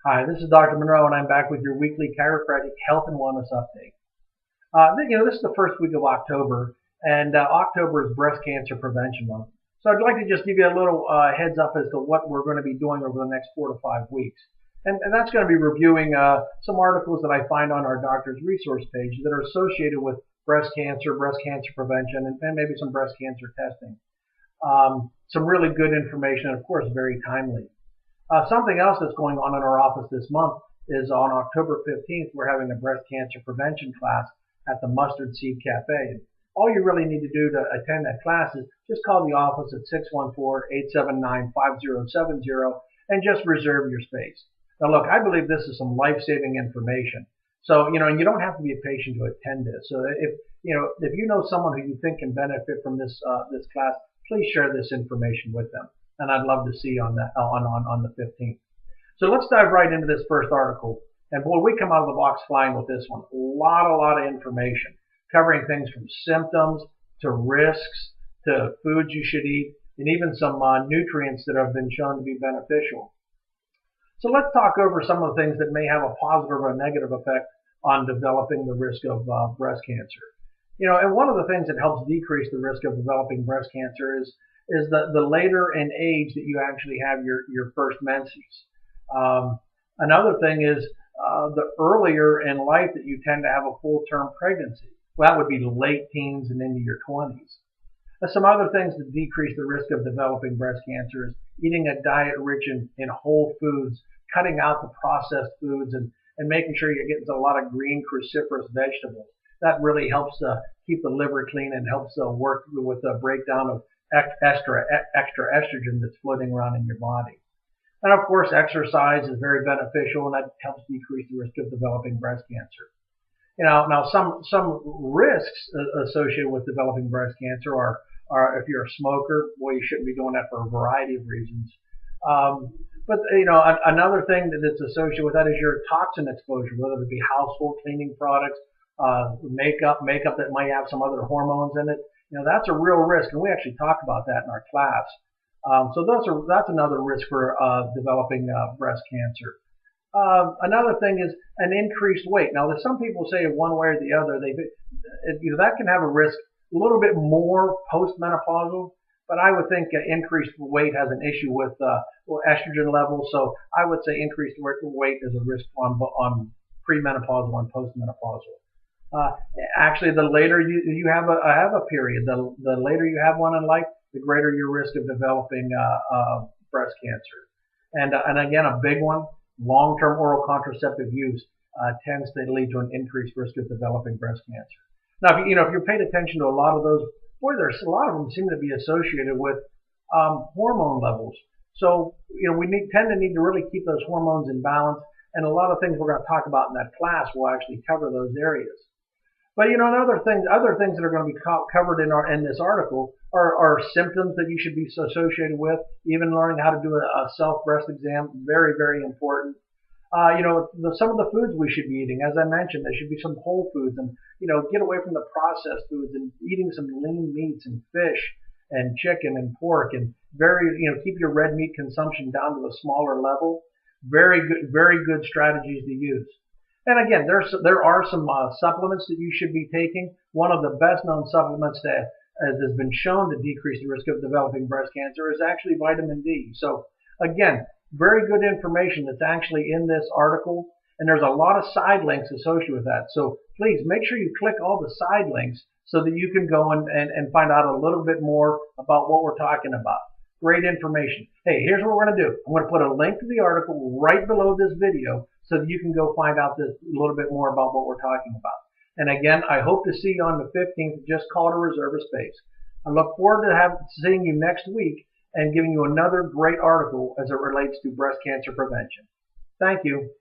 Hi, this is Dr. Monroe, and I'm back with your weekly chiropractic health and wellness update. This is the first week of October, and October is Breast Cancer Prevention Month. So I'd like to just give you a little heads up as to what we're going to be doing over the next 4 to 5 weeks. And that's going to be reviewing some articles that I find on our doctor's resource page that are associated with breast cancer prevention, and maybe some breast cancer testing. Some really good information, and of course, very timely. Something else that's going on in our office this month is on October 15th, we're having a breast cancer prevention class at the Mustard Seed Cafe. All you really need to do to attend that class is just call the office at 614-879-5070 and just reserve your space. Now look, I believe this is some life-saving information. So, and you don't have to be a patient to attend this. So if you know someone who you think can benefit from this class, please share this information with them. And I'd love to see you on the 15th. So let's dive right into this first article. And boy, we come out of the box flying with this one. A lot of information covering things from symptoms to risks to foods you should eat, and even some nutrients that have been shown to be beneficial. So let's talk over some of the things that may have a positive or a negative effect on developing the risk of breast cancer. And one of the things that helps decrease the risk of developing breast cancer is the later in age that you actually have your first menses. Another thing is the earlier in life that you tend to have a full-term pregnancy. Well, that would be late teens and into your 20s. Some other things that decrease the risk of developing breast cancer is eating a diet rich in whole foods, cutting out the processed foods, and making sure you're getting a lot of green cruciferous vegetables. That really helps keep the liver clean and helps work with the breakdown of extra estrogen that's floating around in your body. And of course, exercise is very beneficial, and that helps decrease the risk of developing breast cancer. Now some risks associated with developing breast cancer are if you're a smoker, well, you shouldn't be doing that for a variety of reasons. But another thing that's associated with that is your toxin exposure, whether it be household cleaning products, makeup that might have some other hormones in it. That's a real risk, and we actually talk about that in our class. So that's another risk for developing breast cancer. Another thing is an increased weight. Now, there's some people say one way or the other. That can have a risk a little bit more postmenopausal, but I would think increased weight has an issue with estrogen levels. So I would say increased weight is a risk on premenopausal and postmenopausal. Actually, the later you have a period, the later you have one in life, the greater your risk of developing breast cancer. And again, a big one, long-term oral contraceptive use tends to lead to an increased risk of developing breast cancer. Now, if you paid attention to a lot of those, boy, there's a lot of them seem to be associated with hormone levels. So, we tend to need to really keep those hormones in balance, and a lot of things we're going to talk about in that class will actually cover those areas. But other things that are going to be covered in this article are symptoms that you should be associated with. Even learning how to do a self breast exam, very, very important. Some of the foods we should be eating, as I mentioned, there should be some whole foods, and get away from the processed foods and eating some lean meats and fish and chicken and pork, and keep your red meat consumption down to a smaller level. Very good strategies to use. And again, there are some supplements that you should be taking. One of the best known supplements that has been shown to decrease the risk of developing breast cancer is actually vitamin D. So again, very good information that's actually in this article, and there's a lot of side links associated with that. So please make sure you click all the side links so that you can go and find out a little bit more about what we're talking about. Great information. Hey, here's what we're going to do. I'm going to put a link to the article right below this video so that you can go find out a little bit more about what we're talking about. And again, I hope to see you on the 15th. Just call to reserve a space. I look forward to seeing you next week and giving you another great article as it relates to breast cancer prevention. Thank you.